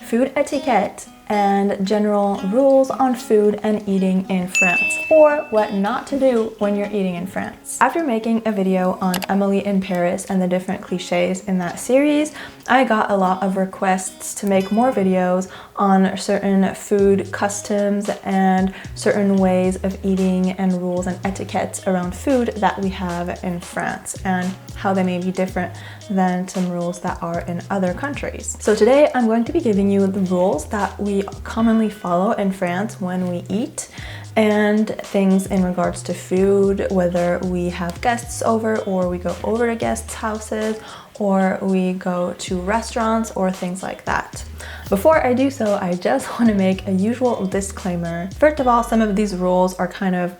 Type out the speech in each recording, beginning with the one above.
food etiquette and general rules on food and eating in France, or what not to do when you're eating in France. After making a video on Emily in Paris and the different cliches in that series, I got a lot of requests to make more videos on certain food customs and certain ways of eating and rules and etiquettes around food that we have in France and how they may be different than some rules that are in other countries. So today I'm going to be giving you the rules that we commonly follow in France when we eat, and things in regards to food, whether we have guests over or we go over to guests' houses or we go to restaurants or things like that. Before I do so, I just want to make a usual disclaimer. First of all, some of these rules are kind of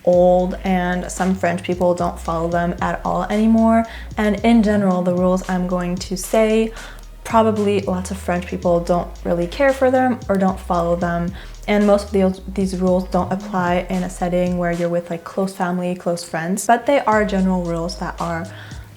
old and some French people don't follow them at all anymore. And in general, the rules I'm going to say, probably lots of French people don't really care for them or don't follow them. And most of these rules don't apply in a setting where you're with like close family, close friends, but they are general rules that are,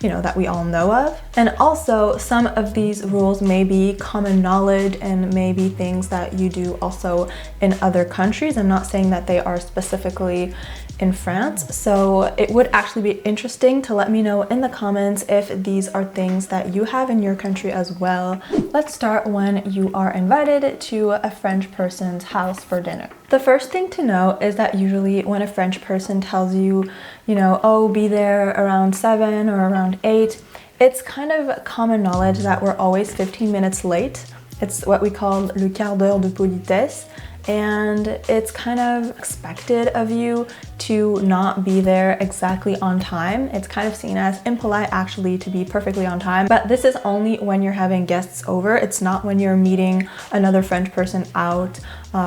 you know, that we all know of. And also some of these rules may be common knowledge and may be things that you do also in other countries. I'm not saying that they are specifically in France. So it would actually be interesting to let me know in the comments if these are things that you have in your country as well. Let's start when you are invited to a French person's house for dinner. The first thing to know is that usually when a French person tells you, you know, oh, be there around 7 or around 8, it's kind of common knowledge that we're always 15 minutes late. It's what we call le quart d'heure de politesse. And it's kind of expected of you to not be there exactly on time. It's kind of seen as impolite actually to be perfectly on time, but this is only when you're having guests over. It's not when you're meeting another French person out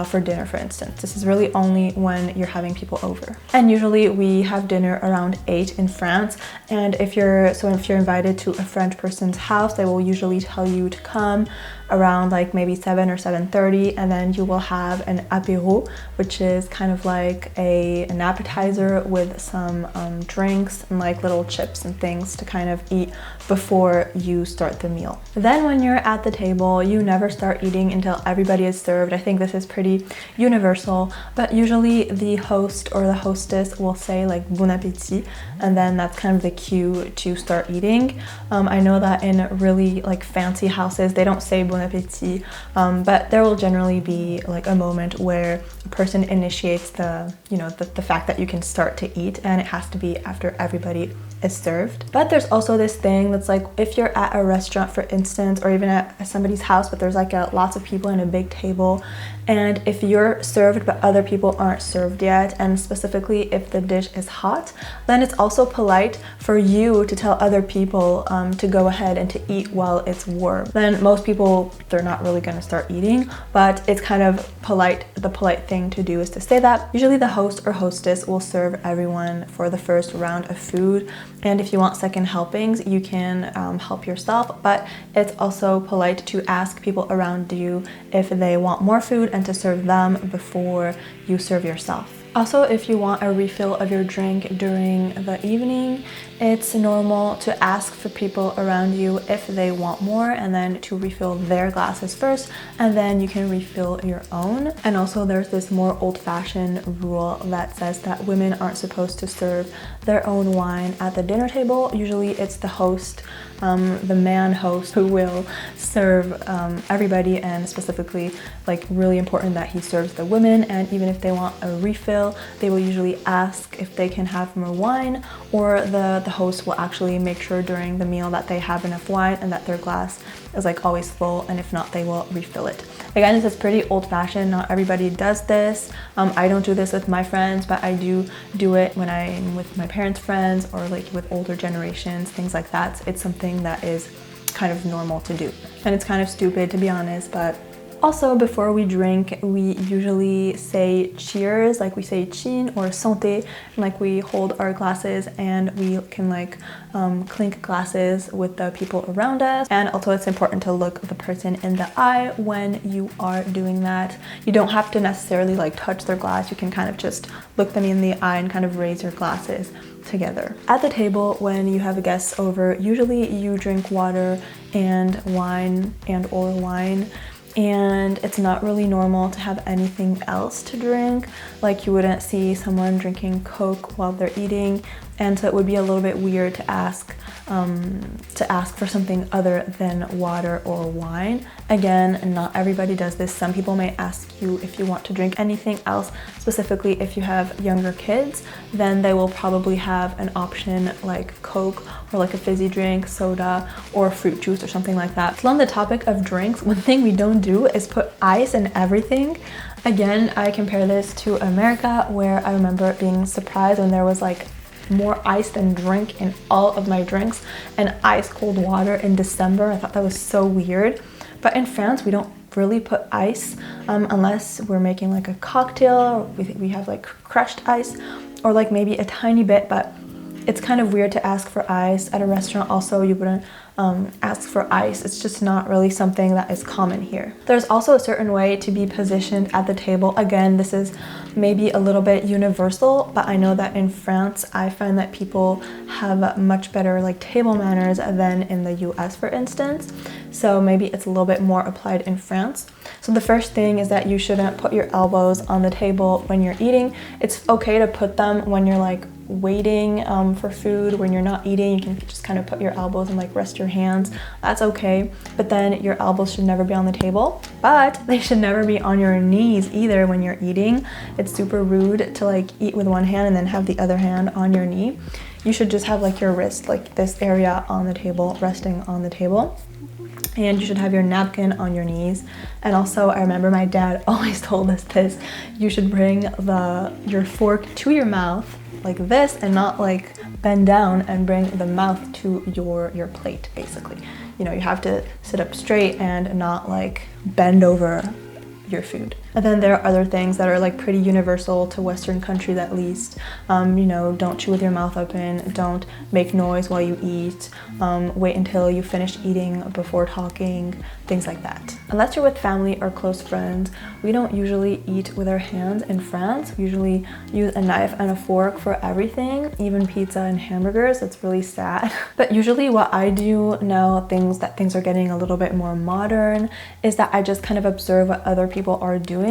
for dinner, for instance. This is really only when you're having people over. And usually we have dinner around 8 in France. And if you're invited to a French person's house, they will usually tell you to come around like maybe 7 or 7:30, and then you will have an apéro, which is kind of like an appetizer with some drinks and like little chips and things to kind of eat before you start the meal. Then when you're at the table, you never start eating until everybody is served. I think this is pretty universal, but usually the host or the hostess will say like bon appétit, and then that's kind of the cue to start eating. I know that in really like fancy houses, they don't say bon appétit, but there will generally be like a moment where a person initiates the fact that you can start to eat, and it has to be after everybody is served. But there's also this thing that's like, if you're at a restaurant, for instance, or even at somebody's house, but there's like lots of people in a big table, and if you're served but other people aren't served yet, and specifically if the dish is hot, then it's also polite for you to tell other people to go ahead and to eat while it's warm. Then most people, they're not really going to start eating, but it's kind of polite. The polite thing to do is to say that. Usually the host or hostess will serve everyone for the first round of food, and if you want second helpings, you can help yourself, but it's also polite to ask people around you if they want more food and to serve them before you serve yourself. Also, if you want a refill of your drink during the evening, it's normal to ask for people around you if they want more, and then to refill their glasses first, and then you can refill your own. And also there's this more old-fashioned rule that says that women aren't supposed to serve their own wine at the dinner table. Usually it's the host, the man host, who will serve everybody, and specifically like really important that he serves the women. And even if they want a refill, they will usually ask if they can have more wine, or the host will actually make sure during the meal that they have enough wine and that their glass is like always full, and if not, they will refill it. Again, this is pretty old-fashioned. Not everybody does this. I don't do this with my friends, but I do it when I'm with my parents' friends or like with older generations, things like that. It's something that is kind of normal to do, and it's kind of stupid, to be honest, but also, before we drink, we usually say cheers, like we say chin or santé, and like we hold our glasses and we can like clink glasses with the people around us. And also it's important to look the person in the eye when you are doing that. You don't have to necessarily like touch their glass. You can kind of just look them in the eye and kind of raise your glasses together. At the table, when you have guests over, usually you drink water and wine and or wine. and it's not really normal to have anything else to drink. Like you wouldn't see someone drinking Coke while they're eating, and so it would be a little bit weird to ask for something other than water or wine. Again, not everybody does this. Some people may ask you if you want to drink anything else. Specifically, if you have younger kids, then they will probably have an option like Coke or like a fizzy drink, soda, or fruit juice or something like that. So on the topic of drinks, one thing we don't do is put ice in everything. Again, I compare this to America, where I remember being surprised when there was like more ice than drink in all of my drinks, and ice cold water in December. I thought that was so weird. But in France, we don't really put ice unless we're making like a cocktail. We have like crushed ice, or like maybe a tiny bit, but it's kind of weird to ask for ice at a restaurant. Also, you wouldn't ask for ice. It's just not really something that is common here. There's also a certain way to be positioned at the table. Again, this is maybe a little bit universal, but I know that in France, I find that people have much better like table manners than in the US, for instance. So maybe it's a little bit more applied in France. So the first thing is that you shouldn't put your elbows on the table when you're eating. It's okay to put them when you're like waiting for food. When you're not eating, you can just kind of put your elbows and like rest your hands. That's okay. But then your elbows should never be on the table, but they should never be on your knees either when you're eating. It's super rude to like eat with one hand and then have the other hand on your knee. You should just have like your wrist, like this area on the table, resting on the table. And you should have your napkin on your knees. And also, I remember my dad always told us this: you should bring your fork to your mouth like this, and not like bend down and bring the mouth to your plate, basically. You know, you have to sit up straight and not like bend over your food. And then there are other things that are like pretty universal to Western countries, at least. You know, don't chew with your mouth open, don't make noise while you eat, wait until you finish eating before talking, things like that. Unless you're with family or close friends, we don't usually eat with our hands in France. We usually use a knife and a fork for everything, even pizza and hamburgers. It's really sad. But usually what I do now, things are getting a little bit more modern, is that I just kind of observe what other people are doing.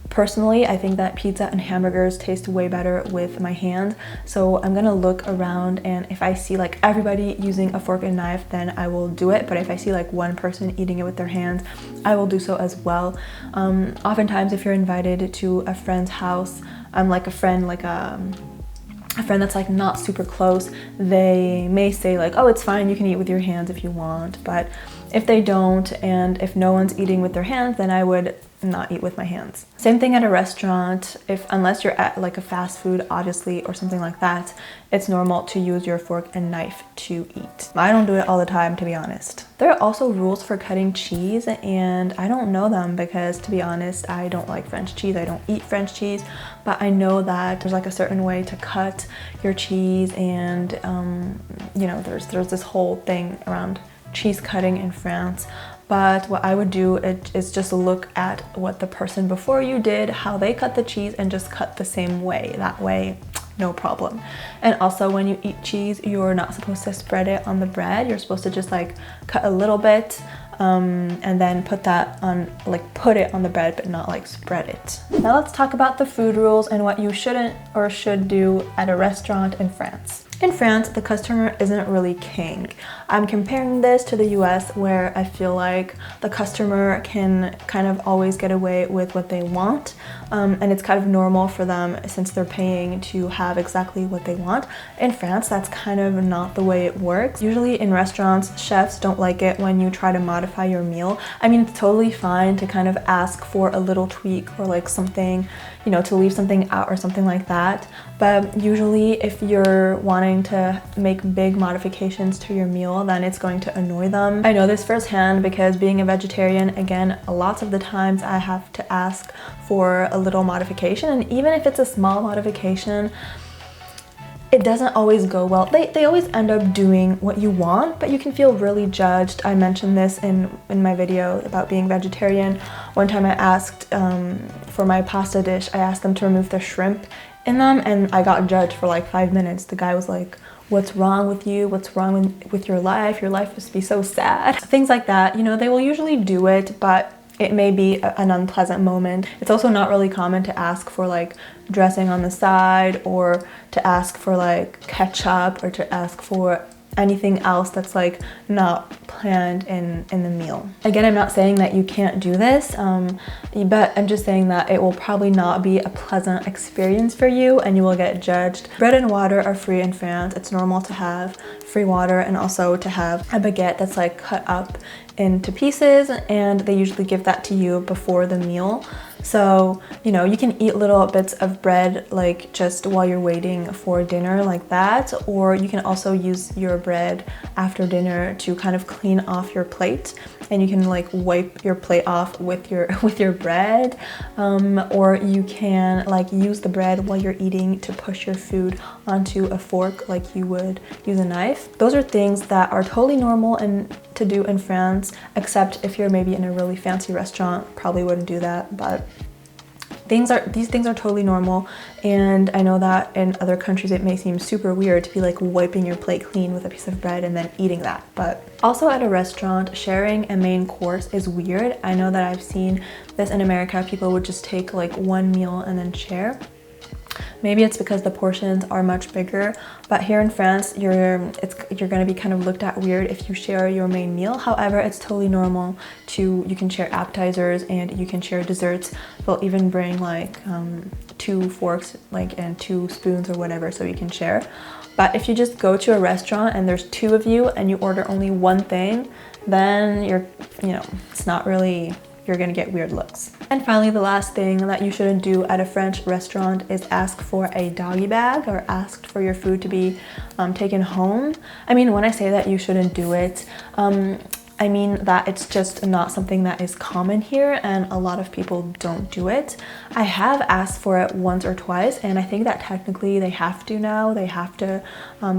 Personally, I think that pizza and hamburgers taste way better with my hands. So I'm gonna look around, and if I see like everybody using a fork and knife, then I will do it. But if I see like one person eating it with their hands, I will do so as well. Oftentimes, if you're invited to a friend's house, like a friend that's like not super close, they may say like, oh, it's fine, you can eat with your hands if you want. But if they don't, and if no one's eating with their hands, then I would not eat with my hands. Same thing at a restaurant. Unless you're at like a fast food, obviously, or something like that, it's normal to use your fork and knife to eat. I don't do it all the time, to be honest. There are also rules for cutting cheese, and I don't know them because, to be honest, I don't like French cheese. I don't eat French cheese, but I know that there's like a certain way to cut your cheese, and you know, there's this whole thing around cheese cutting in France. But what I would do is just look at what the person before you did, how they cut the cheese, and just cut the same way. That way, no problem. And also, when you eat cheese, you're not supposed to spread it on the bread. You're supposed to just like cut a little bit and then put it on the bread, but not like spread it. Now let's talk about the food rules and what you shouldn't or should do at a restaurant in France. In France, the customer isn't really king. I'm comparing this to the US, where I feel like the customer can kind of always get away with what they want, and it's kind of normal for them, since they're paying, to have exactly what they want. In France, that's kind of not the way it works. Usually in restaurants, chefs don't like it when you try to modify your meal. I mean, it's totally fine to kind of ask for a little tweak or like something, you know, to leave something out or something like that. But usually if you're wanting to make big modifications to your meal, then it's going to annoy them. I know this firsthand because, being a vegetarian, again, lots of the times I have to ask for a little modification, and even if it's a small modification, it doesn't always go well. They always end up doing what you want, but you can feel really judged. I mentioned this in my video about being vegetarian. One time I asked for my pasta dish, I asked them to remove the shrimp in them, and I got judged for like 5 minutes. The guy was like, what's wrong with you? What's wrong with your life? Your life must be so sad. Things like that, you know, they will usually do it, but it may be an unpleasant moment. It's also not really common to ask for like dressing on the side, or to ask for like ketchup, or to ask for anything else that's like not planned in the meal. Again, I'm not saying that you can't do this, but I'm just saying that it will probably not be a pleasant experience for you, and you will get judged. Bread and water are free in France. It's normal to have free water, and also to have a baguette that's like cut up into pieces, and they usually give that to you before the meal. So, you know, you can eat little bits of bread like just while you're waiting for dinner like that, or you can also use your bread after dinner to kind of clean off your plate, and you can like wipe your plate off with your bread, or you can like use the bread while you're eating to push your food onto a fork like you would use a knife. Those are things that are totally normal and to do in France, except if you're maybe in a really fancy restaurant, probably wouldn't do that, but these things are totally normal. And I know that in other countries it may seem super weird to be like wiping your plate clean with a piece of bread and then eating that. But also at a restaurant, sharing a main course is weird. I know that I've seen this in America. People would just take like one meal and then share. Maybe it's because the portions are much bigger, but here in France, you're gonna be kind of looked at weird if you share your main meal. However, it's totally normal you can share appetizers and you can share desserts. They'll even bring like 2 forks like and 2 spoons or whatever, so you can share. But if you just go to a restaurant and there's 2 of you and you order only one thing, then it's not really, you're gonna get weird looks. And finally, the last thing that you shouldn't do at a French restaurant is ask for a doggy bag, or ask for your food to be taken home. I mean, when I say that you shouldn't do it, I mean that it's just not something that is common here, and a lot of people don't do it. I have asked for it once or twice, and I think that technically they have to now. They have to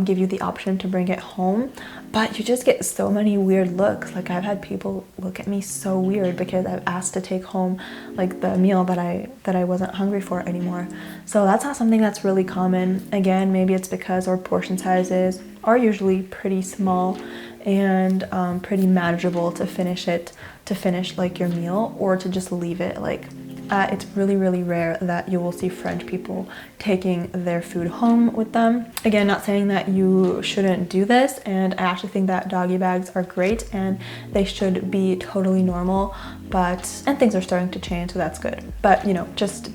give you the option to bring it home, but you just get so many weird looks. Like, I've had people look at me so weird because I've asked to take home like the meal that I wasn't hungry for anymore. So that's not something that's really common. Again, maybe it's because our portion sizes are usually pretty small and pretty manageable to finish like your meal, or to just leave it. Like, it's really, really rare that you will see French people taking their food home with them. Again, not saying that you shouldn't do this, and I actually think that doggy bags are great and they should be totally normal, and things are starting to change, so that's good. But just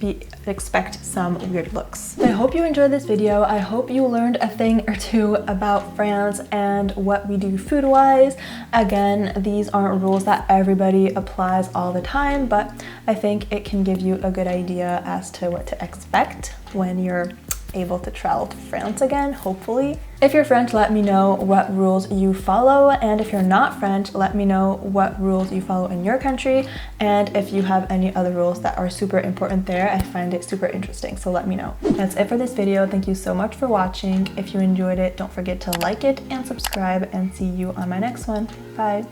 expect some weird looks. I hope you enjoyed this video. I hope you learned a thing or two about France and what we do food-wise. Again, these aren't rules that everybody applies all the time, but I think it can give you a good idea as to what to expect when you're able to travel to France again, hopefully. If you're French, let me know what rules you follow, and if you're not French, let me know what rules you follow in your country, and if you have any other rules that are super important there. I find it super interesting, so let me know. That's it for this video. Thank you so much for watching. If you enjoyed it, don't forget to like it and subscribe, and see you on my next one. Bye.